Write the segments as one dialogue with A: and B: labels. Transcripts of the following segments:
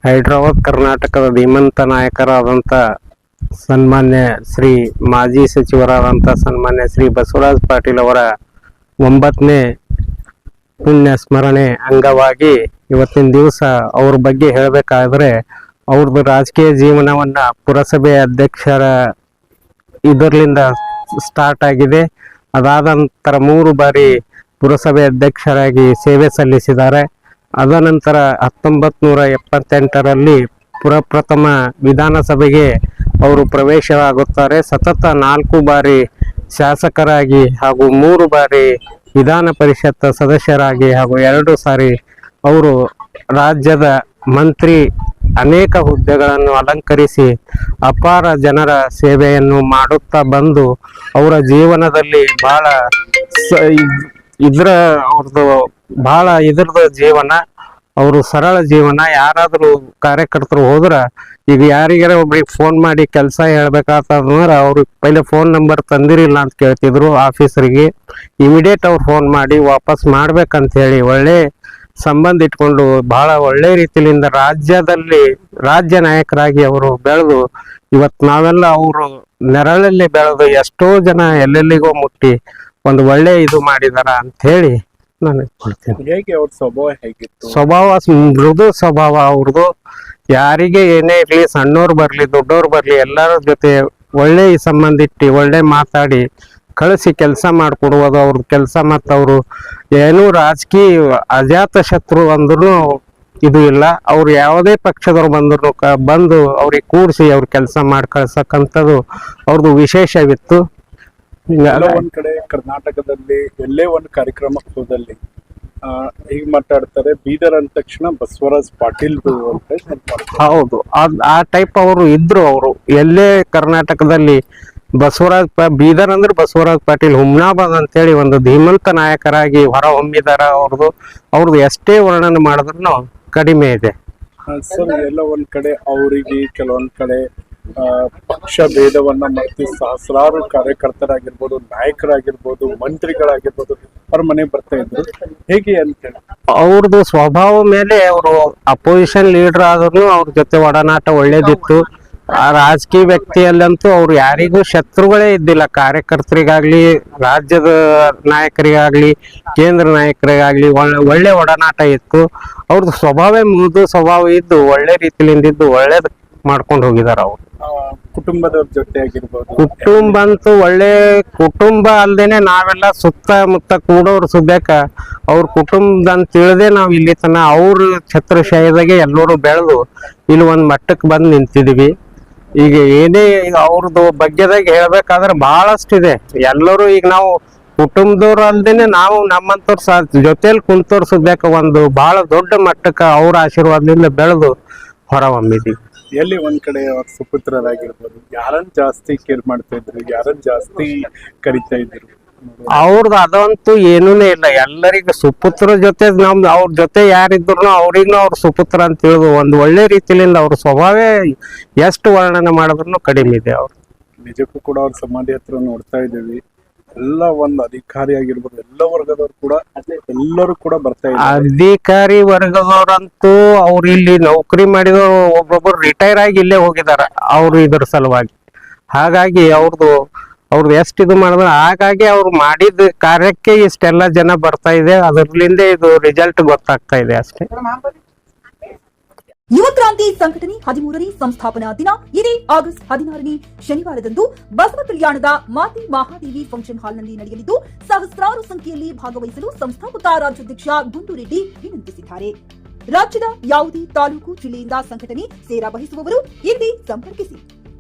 A: ಹೈದರಾಬಾದ್ ಕರ್ನಾಟಕದ ಧೀಮಂತ ನಾಯಕರಾದಂಥ ಸನ್ಮಾನ್ಯ ಶ್ರೀ ಮಾಜಿ ಸಚಿವರಾದಂಥ ಸನ್ಮಾನ್ಯ ಶ್ರೀ ಬಸವರಾಜ ಪಾಟೀಲ್ ಅವರ 9ನೇ ಪುಣ್ಯ ಸ್ಮರಣೆ ಅಂಗವಾಗಿ ಇವತ್ತಿನ ದಿವಸ ಅವ್ರ ಬಗ್ಗೆ ಹೇಳಬೇಕಾದ್ರೆ ಅವ್ರದ್ದು ರಾಜಕೀಯ ಜೀವನವನ್ನ ಪುರಸಭೆ ಅಧ್ಯಕ್ಷರ ಇದರಿಂದ ಸ್ಟಾರ್ಟ್ ಆಗಿದೆ. ಅದಾದ ನಂತರ 3 ಬಾರಿ ಪುರಸಭೆ ಅಧ್ಯಕ್ಷರಾಗಿ ಸೇವೆ ಸಲ್ಲಿಸಿದ್ದಾರೆ. ಅದ ನಂತರ 1978ರಲ್ಲಿ ಪ್ರಪ್ರಥಮ ವಿಧಾನಸಭೆಗೆ ಅವರು ಪ್ರವೇಶವಾಗುತ್ತಾರೆ. ಸತತ 4 ಬಾರಿ ಶಾಸಕರಾಗಿ ಹಾಗೂ 3 ಬಾರಿ ವಿಧಾನ ಪರಿಷತ್ ಸದಸ್ಯರಾಗಿ ಹಾಗೂ 2 ಸಾರಿ ಅವರು ರಾಜ್ಯದ ಮಂತ್ರಿ ಅನೇಕ ಹುದ್ದೆಗಳನ್ನು ಅಲಂಕರಿಸಿ ಅಪಾರ ಜನರ ಸೇವೆಯನ್ನು ಮಾಡುತ್ತಾ ಬಂದು ಅವರ ಜೀವನದಲ್ಲಿ ಇದ್ರದ್ದು ಜೀವನ, ಅವರು ಸರಳ ಜೀವನ. ಯಾರಾದರೂ ಕಾರ್ಯಕರ್ತರು ಹೋದ್ರ ಈಗ ಯಾರಿಗಾರ ಒಬ್ರಿಗೆ ಫೋನ್ ಮಾಡಿ ಕೆಲಸ ಹೇಳ್ಬೇಕಾತಂದ್ರೆ ಅವ್ರಿಗೆ ಪೈಲೆ ಫೋನ್ ನಂಬರ್ ತಂದಿರಿಲ್ಲ ಅಂತ ಕೇಳ್ತಿದ್ರು ಆಫೀಸರಿಗೆ. ಇಮಿಡಿಯೇಟ್ ಅವ್ರು ಫೋನ್ ಮಾಡಿ ವಾಪಸ್ ಮಾಡ್ಬೇಕಂತ ಹೇಳಿ ಒಳ್ಳೆ ಸಂಬಂಧ ಇಟ್ಕೊಂಡು ಬಹಳ ಒಳ್ಳೆ ರೀತಿಯಿಂದ ರಾಜ್ಯ ನಾಯಕರಾಗಿ ಅವರು ಬೆಳೆದು ಇವತ್ತು ನಾವೆಲ್ಲ ಅವರು ನೆರಳಲ್ಲಿ ಬೆಳೆದು ಎಷ್ಟೋ ಜನ ಎಲ್ಲೆಲ್ಲಿಗೋ ಮುಟ್ಟಿ ಒಂದು ಒಳ್ಳೆ ಇದು ಮಾಡಿದಾರ ಅಂತ ಹೇಳಿ ನಾನು ಹೇಳ್ತೀನಿ.
B: ಹೇಗೆ ಅವ್ರ ಸ್ವಭಾವ ಹೇಗಿತ್ತು?
A: ಸ್ವಭಾವ ಮೃದು ಸ್ವಭಾವ ಅವ್ರದ್ದು. ಯಾರಿಗೆ ಏನೇ ಇರ್ಲಿ, ಸಣ್ಣವ್ರು ಬರ್ಲಿ ದೊಡ್ಡವ್ರು ಬರ್ಲಿ, ಎಲ್ಲರ ಜೊತೆ ಒಳ್ಳೆ ಸಂಬಂಧ ಇಟ್ಟು ಒಳ್ಳೆ ಮಾತಾಡಿ ಕಳಿಸಿ ಕೆಲಸ ಮಾಡಿಕೊಡುವುದು ಅವ್ರದ್ದು ಕೆಲಸ. ಮತ್ತು ಅವರು ಏನೂ ರಾಜಕೀಯ ಅಜಾತ ಶತ್ರು ಅಂದ್ರೂ ಇದು ಇಲ್ಲ. ಅವ್ರು ಯಾವುದೇ ಪಕ್ಷದವ್ರು ಬಂದು ಅವ್ರಿಗೆ ಕೂಡಿಸಿ ಅವ್ರ ಕೆಲಸ ಮಾಡಿ ಕಳ್ಸಕ್ಕಂಥದ್ದು ಅವ್ರದ್ದು ವಿಶೇಷವಿತ್ತು.
B: ಒಂದ್ ಕಡೆ ಕರ್ನಾಟಕದಲ್ಲಿ ಎಲ್ಲೇ ಒಂದು ಕಾರ್ಯಕ್ರಮಕ್ಕೆ ಹೋದಲ್ಲಿ ಈಗ ಮಾತಾಡ್ತಾರೆ ಬೀದರ್ ಅಂದ ತಕ್ಷಣ ಬಸವರಾಜ್ ಪಾಟೀಲ್
A: ಹೌದು, ಆ ಟೈಪ್ ಅವರು ಇದ್ರು. ಅವರು ಎಲ್ಲೇ ಕರ್ನಾಟಕದಲ್ಲಿ ಬೀದರ್ ಅಂದ್ರೆ ಬಸವರಾಜ್ ಪಾಟೀಲ್ ಹುಮ್ನಾಬಾದ್ ಅಂತೇಳಿ ಒಂದು ಧೀಮಂತ ನಾಯಕರಾಗಿ ಹೊರ ಹೊಮ್ಮಿದಾರ. ಅವ್ರದ್ದು ಎಷ್ಟೇ ವರ್ಣನೆ ಮಾಡಿದ್ರು ಕಡಿಮೆ ಇದೆ.
B: ಸರ್, ಎಲ್ಲ ಒಂದ್ ಕಡೆ ಅವರಿಗೆ ಕೆಲವೊಂದ್ ಕಡೆ ಪಕ್ಷ ಭೇದವನ್ನ ಮರೆತು ಸಹಸ್ರಾರು ಕಾರ್ಯಕರ್ತರಾಗಿರ್ಬೋದು, ನಾಯಕರಾಗಿರ್ಬೋದು, ಮಂತ್ರಿಗಳಾಗಿರ್ಬೋದು ಅವ್ರ ಮನೆ ಬರ್ತಾ ಇದ್ರು. ಹೇಗೆ ಅಂತ ಹೇಳಿ
A: ಅವ್ರದ್ದು ಸ್ವಭಾವ ಮೇಲೆ ಅವರು ಅಪೋಸಿಷನ್ ಲೀಡರ್ ಆದ್ರೂ ಅವ್ರ ಜೊತೆ ಒಡನಾಟ ಒಳ್ಳೇದಿತ್ತು. ಆ ರಾಜಕೀಯ ವ್ಯಕ್ತಿಯಲ್ಲಂತೂ ಅವ್ರು ಯಾರಿಗೂ ಶತ್ರುಗಳೇ ಇದ್ದಿಲ್ಲ. ಕಾರ್ಯಕರ್ತರಿಗಾಗ್ಲಿ, ರಾಜ್ಯದ ನಾಯಕರಿಗಾಗ್ಲಿ, ಕೇಂದ್ರ ನಾಯಕರಿಗಾಗ್ಲಿ ಒಳ್ಳೆ ಒಡನಾಟ ಇತ್ತು. ಅವ್ರದ್ದು ಸ್ವಭಾವ ಮೃದು ಸ್ವಭಾವ ಇದ್ದು ಒಳ್ಳೆ ರೀತಿಲಿಂದಿದ್ದು ಒಳ್ಳೇದ್ ಮಾಡ್ಕೊಂಡು ಹೋಗಿದಾರ. ಅವ್ರು
B: ಕುಟುಂಬದವ್ರ ಜೊತೆ ಆಗಿರ್ಬೋದು,
A: ಕುಟುಂಬ ಅಂತೂ ಒಳ್ಳೆ ಕುಟುಂಬ ಅಲ್ದೇನೆ ನಾವೆಲ್ಲ ಸುತ್ತಮುತ್ತ ಕೂಡೋರು ಸುದ್ಯಾಕ ಅವ್ರ ಕುಟುಂಬದ ಅಂತ ತಿಳಿದೇ ನಾವ್ ಇಲ್ಲಿ ತನ ಅವ್ರ ಛತ್ರಶಾಹಿದಾಗೆ ಎಲ್ಲರೂ ಬೆಳೆದು ಇಲ್ಲಿ ಒಂದ್ ಮಟ್ಟಕ್ಕೆ ಬಂದು ನಿಂತಿದೀವಿ. ಈಗ ಏನೇ ಅವ್ರದ್ದು ಬಗ್ಗೆದಾಗ ಹೇಳ್ಬೇಕಾದ್ರೆ ಬಹಳಷ್ಟಿದೆ. ಎಲ್ಲರೂ ಈಗ ನಾವು ಕುಟುಂಬದವ್ರು ಅಲ್ದೇನೆ ನಾವು ನಮ್ಮಂತವ್ರ ಜೊತೆಲಿ ಕುಂತವ್ರ ಸುದ್ಯಾಕ ಒಂದು ಬಹಳ ದೊಡ್ಡ ಮಟ್ಟಕ್ಕೆ ಅವ್ರ ಆಶೀರ್ವಾದದಿಂದ ಬೆಳೆದು ಹೊರಹೊಮ್ಮಿದೀವಿ.
B: ಎಲ್ಲಿ ಒಂದ್ ಕಡೆ ಅವ್ರ ಸುಪುತ್ರರಾಗಿರ್ಬೋದು, ಯಾರನ್ನ ಜಾಸ್ತಿ ಕೇರ್ ಮಾಡ್ತಾ ಇದ್ರು, ಯಾರನ್ನ ಜಾಸ್ತಿ ಕರಿತಾ ಇದ್ರು?
A: ಅವ್ರದ್ದು ಅದಂತೂ ಏನೂನೇ ಇಲ್ಲ. ಎಲ್ಲರಿಗೂ ಸುಪುತ್ರ ಜೊತೆ ಅವ್ರ ಜೊತೆ ಯಾರಿದ್ರು ಅವ್ರಿಗೂ ಅವ್ರ ಸುಪುತ್ರ ಅಂತ ತಿಳಿದು ಒಂದು ಒಳ್ಳೆ ರೀತಿಯಿಂದ ಅವ್ರ ಸ್ವಭಾವ ಎಷ್ಟು ವರ್ಣನೆ ಮಾಡಿದ್ರು ಕಡಿಮೆ ಇದೆ. ಅವ್ರು
B: ನಿಜಕ್ಕೂ ಕೂಡ ಅವ್ರ ಸಮಾಧಿ ಹತ್ರ ನೋಡ್ತಾ ಇದ್ದೀವಿ. ಎಲ್ಲ ಒಂದು ಅಧಿಕಾರಿ ಆಗಿರ್ಬೋದು, ಎಲ್ಲ ವರ್ಗದವ್ರು ಕೂಡ ಎಲ್ಲರೂ ಕೂಡ ಬರ್ತಾ ಇದ್ದಾರೆ.
A: ಅಧಿಕಾರಿ ವರ್ಗದವ್ರಂತೂ ಅವ್ರು ಇಲ್ಲಿ ನೌಕರಿ ಮಾಡಿದವರು ಒಬ್ಬೊಬ್ರು ರಿಟೈರ್ ಆಗಿ ಇಲ್ಲೇ ಹೋಗಿದಾರ ಅವ್ರು ಇದ್ರ ಸಲುವಾಗಿ. ಹಾಗಾಗಿ ಅವ್ರದ್ದು ಎಷ್ಟು ಇದು ಮಾಡಿದ್ರು, ಹಾಗಾಗಿ ಅವ್ರು ಮಾಡಿದ ಕಾರ್ಯಕ್ಕೆ ಇಷ್ಟೆಲ್ಲ ಜನ ಬರ್ತಾ ಇದೆ. ಅದರ್ಲಿಂದ ಇದು ರಿಸಲ್ಟ್ ಗೊತ್ತಾಗ್ತಾ ಇದೆ ಅಷ್ಟೇ.
C: ಯುವ ಕ್ರಾಂತಿ ಸಂಘಟನೆ 13ನೇ ಸಂಸ್ಥಾಪನಾ ದಿನ ಇದೇ ಆಗಸ್ಟ್ 16ನೇ ಶನಿವಾರದಂದು ಬಸವ ಕಲ್ಯಾಣದ ಮಾತೆ ಮಹಾದೇವಿ ಫಂಕ್ಷನ್ ಹಾಲ್ನಲ್ಲಿ ನಡೆಯಲಿದ್ದು ಸಹಸ್ರಾರು ಸಂಖ್ಯೆಯಲ್ಲಿ ಭಾಗವಹಿಸಲು ಸಂಸ್ಥಾಪಕ ರಾಜ್ಯಾಧ್ಯಕ್ಷ ಗುಂಡೂರೆಡ್ಡಿ ವಿನಂತಿಸಿದ್ದಾರೆ. ರಾಜ್ಯದ ಯಾವುದೇ ತಾಲೂಕು ಜಿಲ್ಲೆಯಿಂದ ಸಂಘಟನೆ ಸೇರಾ ಬಯಸುವವರು ಇಲ್ಲಿ ಸಂಪರ್ಕಿಸಿ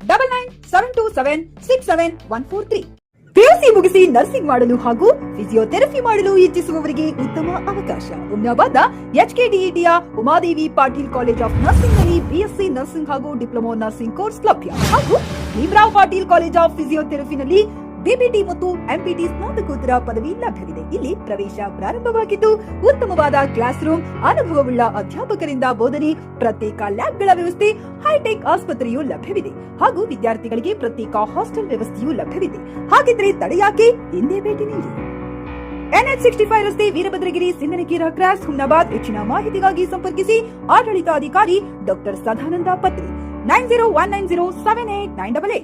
C: 9972767143. ಪಿಯುಸಿ ಮುಗಿಸಿ ನರ್ಸಿಂಗ್ ಮಾಡಲು ಹಾಗೂ ಫಿಸಿಯೋಥೆರಪಿ ಮಾಡಲು ಇಚ್ಛಿಸುವವರಿಗೆ ಉತ್ತಮ ಅವಕಾಶ. ಹುಮ್ನಾಬಾದ್ನ HKDETಯ Umadevi Patil college of nursing ನಲ್ಲಿ BSc ನರ್ಸಿಂಗ್ ಹಾಗೂ ಡಿಪ್ಲೊಮಾ ನರ್ಸಿಂಗ್ ಕೋರ್ಸ್ ಲಭ್ಯ ಹಾಗೂ ಭೀಮರಾವ್ ಪಾಟೀಲ್ ಕಾಲೇಜ್ ಆಫ್ ಫಿಸಿಯೋಥೆರಪಿನಲ್ಲಿ BPT ಮತ್ತು MPT ಸ್ನಾತಕೋತ್ತರ ಪದವಿ ಲಭ್ಯವಿದೆ. ಇಲ್ಲಿ ಪ್ರವೇಶ ಪ್ರಾರಂಭವಾಗಿದ್ದು ಉತ್ತಮವಾದ ಕ್ಲಾಸ್ ರೂಮ್, ಅನುಭವವುಳ್ಳ ಅಧ್ಯಾಪಕರಿಂದ ಬೋಧನೆ, ಪ್ರತ್ಯೇಕ ಲ್ಯಾಬ್ಗಳ ವ್ಯವಸ್ಥೆ, ಹೈಟೆಕ್ ಆಸ್ಪತ್ರೆಯೂ ಲಭ್ಯವಿದೆ ಹಾಗೂ ವಿದ್ಯಾರ್ಥಿಗಳಿಗೆ ಪ್ರತ್ಯೇಕ ಹಾಸ್ಟೆಲ್ ವ್ಯವಸ್ಥೆಯೂ ಲಭ್ಯವಿದೆ. ಹಾಗಿದ್ರೆ ತಡೆಯಾಕೆ, ಹಿಂದೆ ಭೇಟಿ ನೀಡಿ. NH65 ರಸ್ತೆ ವೀರಭದ್ರಗಿರಿ ಸಿಂದನಕೀರ ಕ್ರಾಸ್ ಹುಮ್ನಾಬಾದ್. ಹೆಚ್ಚಿನ ಮಾಹಿತಿಗಾಗಿ ಸಂಪರ್ಕಿಸಿ ಆಡಳಿತಾಧಿಕಾರಿ ಡಾಕ್ಟರ್ ಸದಾನಂದ ಪತ್ರಿ 9019078988.